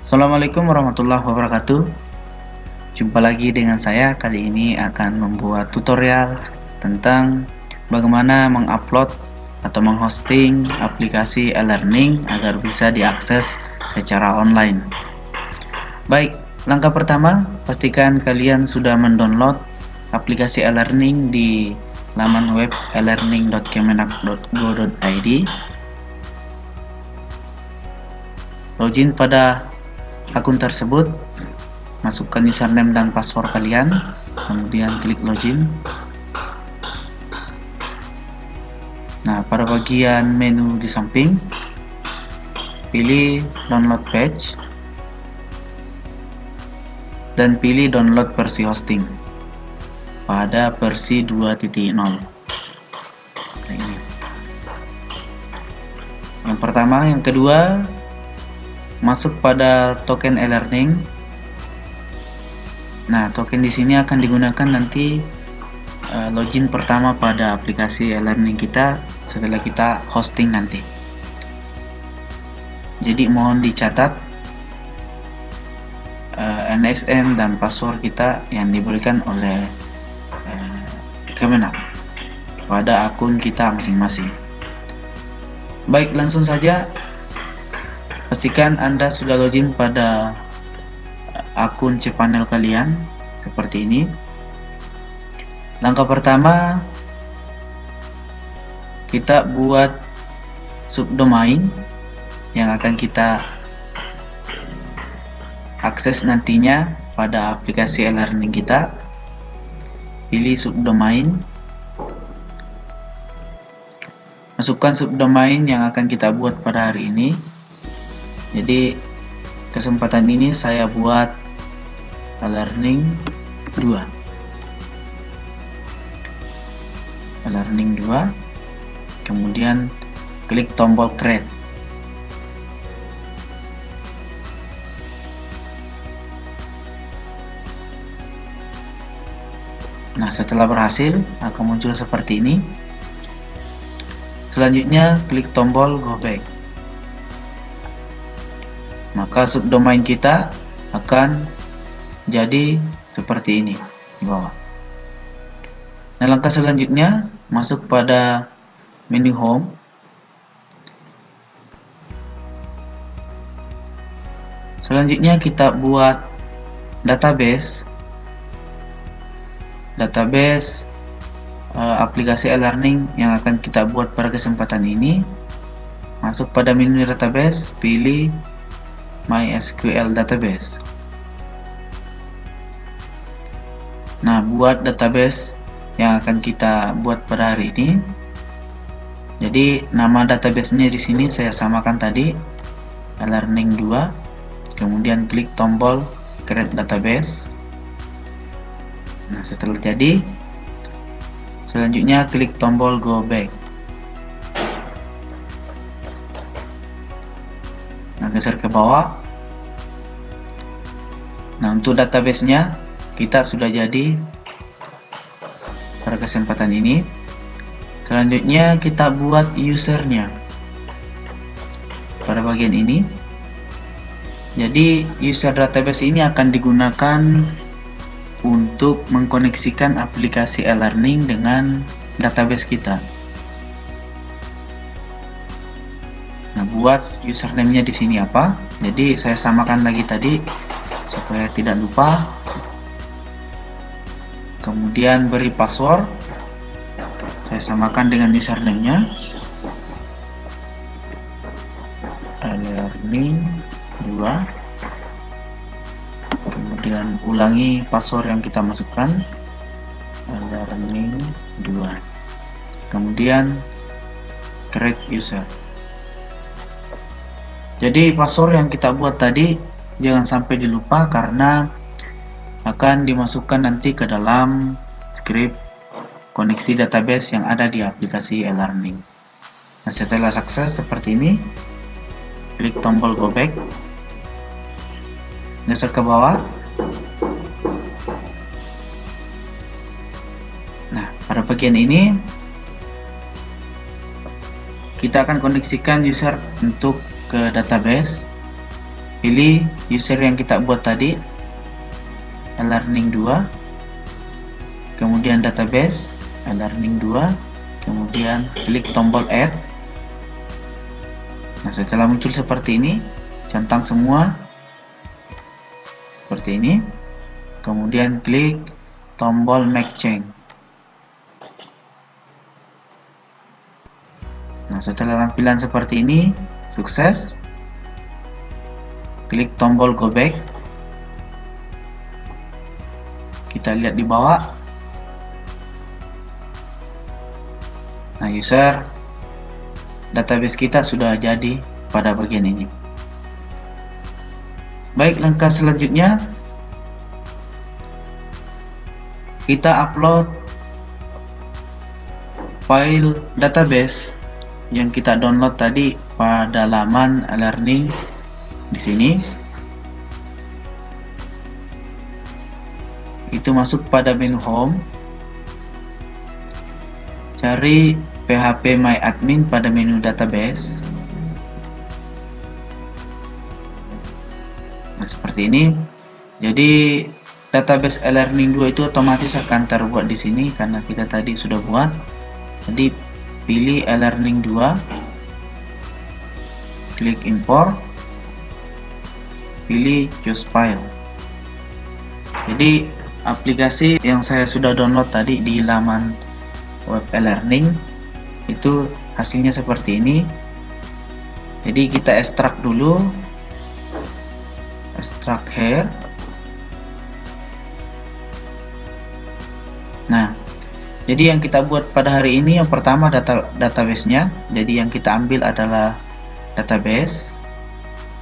Assalamualaikum warahmatullahi wabarakatuh. Jumpa lagi dengan saya. Kali ini akan membuat tutorial tentang bagaimana mengupload atau menghosting aplikasi e-learning agar bisa diakses secara online. Baik, langkah pertama, pastikan kalian sudah mendownload aplikasi e-learning di laman web elearning.kemenak.go.id. Login pada akun tersebut, masukkan username dan password kalian, kemudian klik login. Nah, pada bagian menu di samping, pilih download page dan pilih download versi hosting pada versi 2.0. Yang pertama, yang kedua, masuk pada token e-learning. Nah, token di sini akan digunakan nanti login pertama pada aplikasi e-learning kita setelah kita hosting nanti. Jadi mohon dicatat NSN dan password kita yang diberikan oleh Kemenak pada akun kita masing-masing. Baik, langsung saja. Pastikan Anda sudah login pada akun cPanel kalian seperti ini. Langkah pertama, kita buat subdomain yang akan kita akses nantinya pada aplikasi e-learning kita. Pilih subdomain, masukkan subdomain yang akan kita buat pada hari ini. Jadi kesempatan ini saya buat e-learning 2. E-learning 2. Kemudian klik tombol create. Nah, setelah berhasil akan muncul seperti ini. Selanjutnya klik tombol go back. Maka subdomain kita akan jadi seperti ini di bawah. Nah, langkah selanjutnya masuk pada menu home. Selanjutnya kita buat database aplikasi e-learning yang akan kita buat pada kesempatan ini. Masuk pada menu database, pilih MySQL database. Nah, buat database yang akan kita buat pada hari ini. Jadi nama database-nya di sini saya samakan tadi, e-learning 2. Kemudian klik tombol create database. Nah, setelah jadi, selanjutnya klik tombol go back. Nah, geser ke bawah. Nah, untuk database-nya kita sudah jadi pada kesempatan ini. Selanjutnya kita buat usernya pada bagian ini. Jadi user database ini akan digunakan untuk mengkoneksikan aplikasi e-learning dengan database kita. Nah, buat username-nya di sini apa? Jadi saya samakan lagi tadi supaya tidak lupa. Kemudian beri password. Saya samakan dengan username-nya. e-learning 2. Kemudian ulangi password yang kita masukkan, e-learning 2. Kemudian create user. Jadi password yang kita buat tadi jangan sampai dilupa karena akan dimasukkan nanti ke dalam script koneksi database yang ada di aplikasi e-learning. Nah, setelah sukses seperti ini, klik tombol go back, geser ke bawah. Nah, pada bagian ini kita akan koneksikan user untuk ke database. pilih user yang kita buat tadi, e-learning 2, kemudian database e-learning 2, kemudian klik tombol add. Nah, setelah muncul seperti ini, centang semua seperti ini, kemudian klik tombol make change. Nah, setelah tampilan seperti ini sukses, klik tombol go back. Kita lihat di bawah. Nah, user database kita sudah jadi pada bagian ini. Baik, langkah selanjutnya kita upload file database yang kita download tadi pada laman e-learning di sini. Itu masuk pada menu home, cari PHP My Admin pada menu database. Nah, seperti ini. Jadi database e-learning 2 itu otomatis akan terbuat di sini karena kita tadi sudah buat. Jadi pilih e-learning 2, klik import, pilih choose file. Jadi aplikasi yang saya sudah download tadi di laman web e-learning itu hasilnya seperti ini. Jadi kita ekstrak dulu, ekstrak here. Nah, jadi yang kita buat pada hari ini yang pertama database-nya. Jadi yang kita ambil adalah database.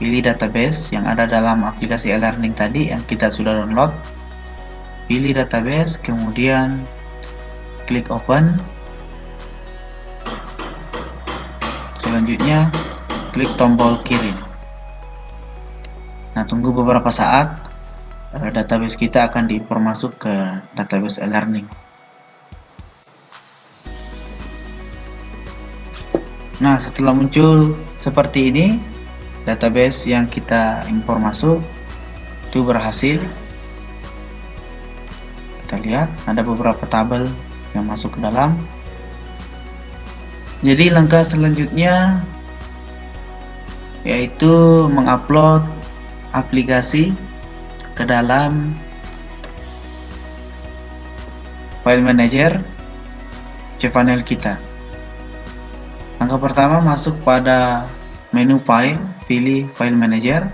Pilih database yang ada dalam aplikasi e-learning tadi yang kita sudah download. Pilih database, kemudian klik open. Selanjutnya klik tombol kirim. Nah, tunggu beberapa saat, database kita akan diimpor masuk ke database e-learning. Nah, setelah muncul seperti ini, database yang kita impor masuk itu berhasil. Kita lihat ada beberapa tabel yang masuk ke dalam. Jadi langkah selanjutnya yaitu mengupload aplikasi ke dalam file manager cPanel kita. Langkah pertama, masuk pada menu file, pilih file manager,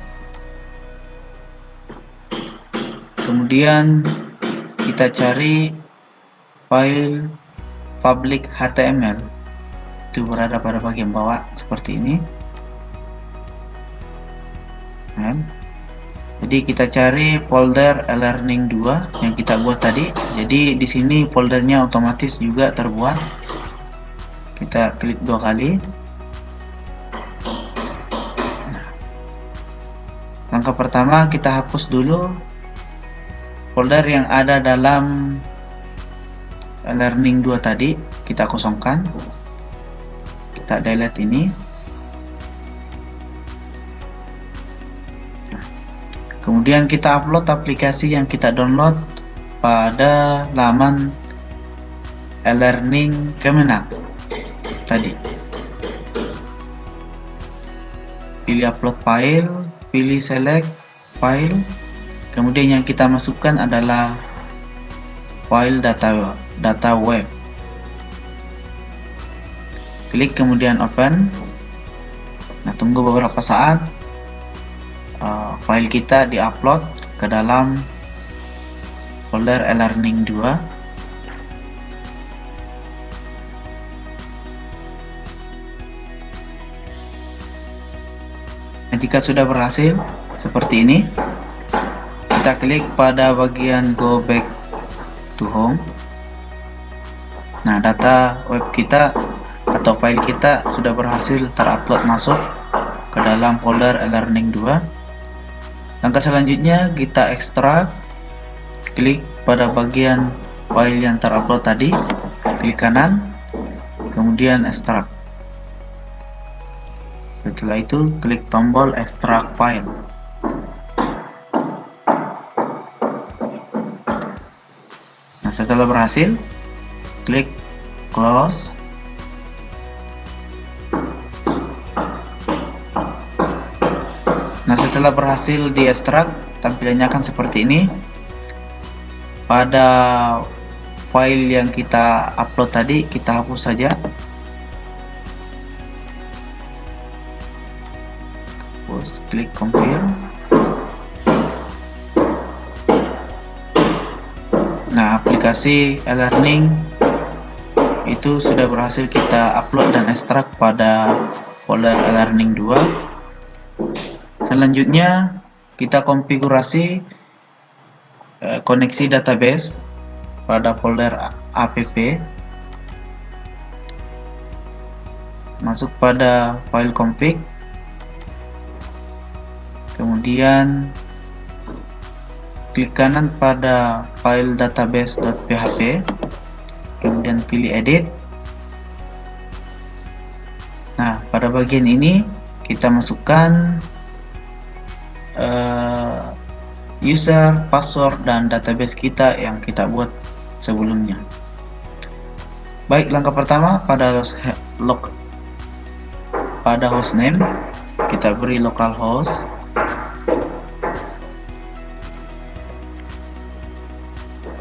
kemudian kita cari file public HTML, itu berada pada bagian bawah seperti ini. Jadi kita cari folder e-learning 2 yang kita buat tadi. Jadi di sini foldernya otomatis juga terbuat. Kita klik 2 kali. Langkah pertama, kita hapus dulu folder yang ada dalam e-learning 2 tadi. Kita kosongkan. Kita delete ini. Kemudian kita upload aplikasi yang kita download pada laman e-learning Kemenak tadi. Pilih upload file, pilih select file, kemudian yang kita masukkan adalah file data web. Klik kemudian open. Nah, tunggu beberapa saat, file kita diupload ke dalam folder e-learning 2. Jika sudah berhasil seperti ini, kita klik pada bagian go back to home. Nah, data web kita atau file kita sudah berhasil terupload masuk ke dalam folder e-learning 2. Langkah selanjutnya kita ekstrak, klik pada bagian file yang terupload tadi, klik kanan, kemudian ekstrak. Setelah itu klik tombol extract file. Setelah berhasil, klik close. Nah, setelah berhasil di ekstrak, tampilannya akan seperti ini. Pada file yang kita upload tadi, kita hapus saja. Terus klik confirm. Nah, aplikasi e-learning itu sudah berhasil kita upload dan ekstrak pada folder e-learning 2. Selanjutnya kita konfigurasi koneksi database pada folder app. Masuk pada file config, kemudian klik kanan pada file database.php, kemudian pilih edit. Nah, pada bagian ini kita masukkan user, password, dan database kita yang kita buat sebelumnya. Baik, langkah pertama pada hostname kita beri localhost.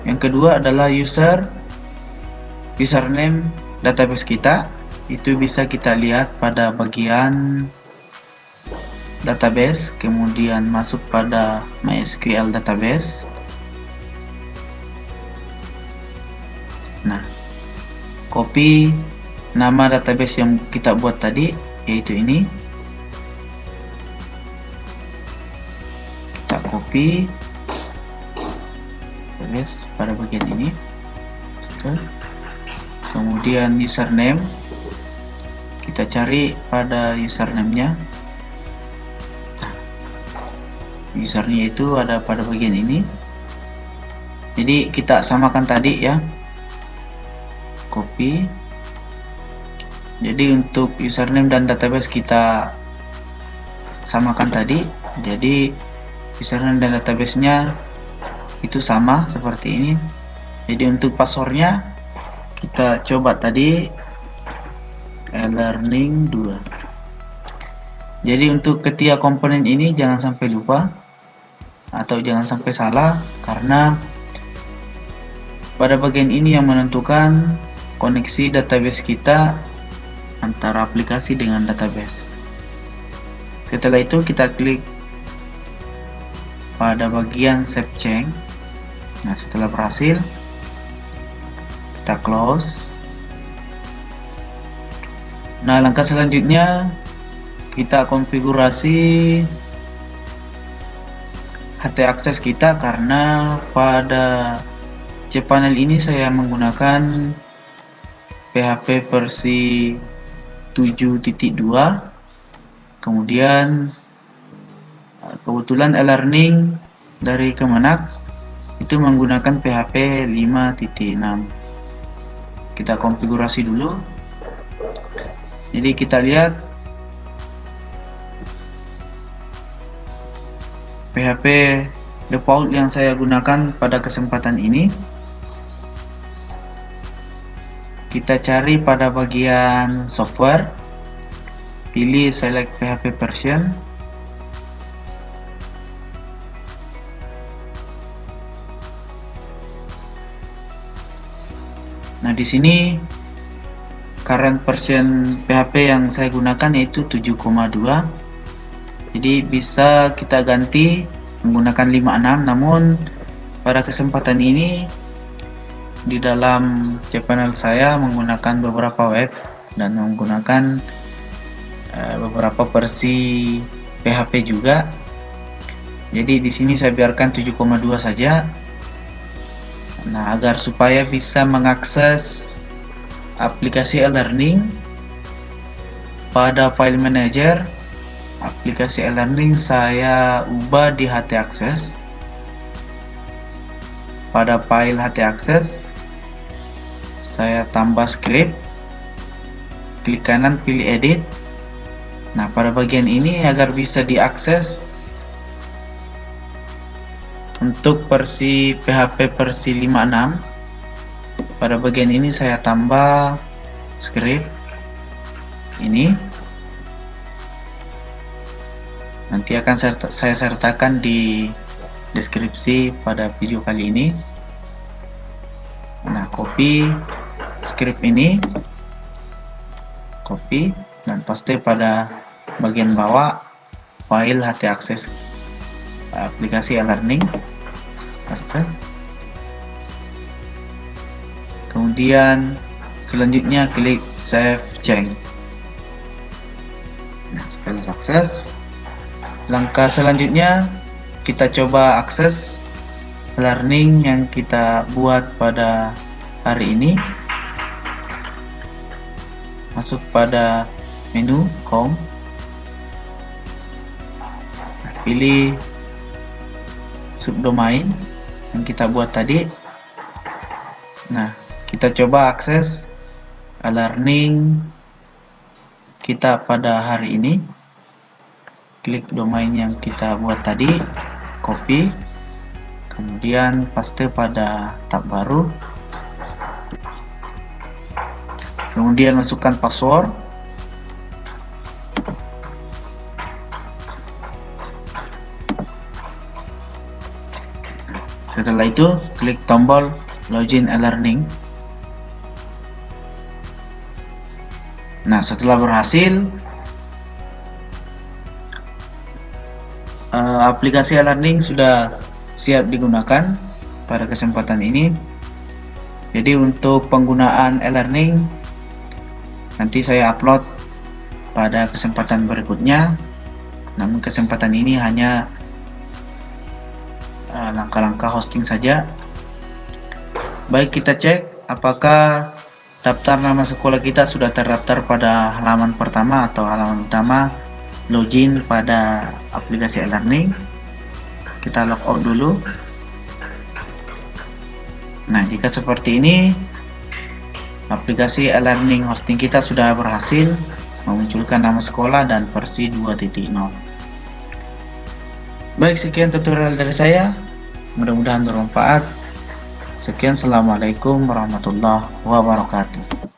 Yang kedua adalah username database kita, itu bisa kita lihat pada bagian database, kemudian masuk pada MySQL database. Nah, copy nama database yang kita buat tadi, yaitu ini. Kita copy database pada bagian ini. Kemudian username, kita cari pada username-nya. Usernya itu ada pada bagian ini. Jadi kita samakan tadi ya, copy. Jadi untuk username dan database kita samakan tadi. Jadi username dan database-nya itu sama seperti ini. Jadi untuk passwordnya kita coba tadi e-learning 2. Jadi untuk ketiga komponen ini jangan sampai lupa atau jangan sampai salah, karena pada bagian ini yang menentukan koneksi database kita antara aplikasi dengan database. Setelah itu kita klik pada bagian save change. Nah, setelah berhasil kita close. Nah, langkah selanjutnya kita konfigurasi htaccess kita, karena pada cPanel ini saya menggunakan PHP versi 7.2. kemudian kebetulan e-learning dari Kemenak itu menggunakan PHP 5.6. kita konfigurasi dulu. Jadi kita lihat PHP default yang saya gunakan pada kesempatan ini. Kita cari pada bagian software, pilih select PHP version. Nah, di sini current version PHP yang saya gunakan yaitu 7,2. Jadi bisa kita ganti menggunakan 5.6, namun pada kesempatan ini di dalam cPanel saya menggunakan beberapa web dan menggunakan beberapa versi PHP juga. Jadi di sini saya biarkan 7,2 saja. Nah, agar supaya bisa mengakses aplikasi e-learning pada file manager, aplikasi e-learning saya ubah di htaccess. Pada file htaccess saya tambah script, klik kanan pilih edit. Nah, pada bagian ini agar bisa diakses untuk versi PHP versi 5.6, pada bagian ini saya tambah script ini, nanti akan saya sertakan di deskripsi pada video kali ini. Nah, copy script ini, copy dan paste pada bagian bawah file htaccess aplikasi e-learning, paste. Kemudian selanjutnya klik save change. Nah, setelah sukses, langkah selanjutnya kita coba akses learning yang kita buat pada hari ini. Masuk pada menu home, pilih subdomain yang kita buat tadi. Nah, kita coba akses e-learning kita pada hari ini. Klik domain yang kita buat tadi, copy, kemudian paste pada tab baru, kemudian masukkan password, setelah itu klik tombol login e-learning. Nah, setelah berhasil, aplikasi e-learning sudah siap digunakan pada kesempatan ini. Jadi untuk penggunaan e-learning nanti saya upload pada kesempatan berikutnya, namun kesempatan ini hanya langkah-langkah hosting saja. Baik, kita cek apakah daftar nama sekolah kita sudah terdaftar pada halaman pertama atau halaman utama login pada aplikasi e-learning. Kita logout dulu. Nah, jika seperti ini, aplikasi e-learning hosting kita sudah berhasil memunculkan nama sekolah dan versi 2.0. Baik, sekian tutorial dari saya, mudah-mudahan bermanfaat. Sekian, assalamualaikum warahmatullahi wabarakatuh.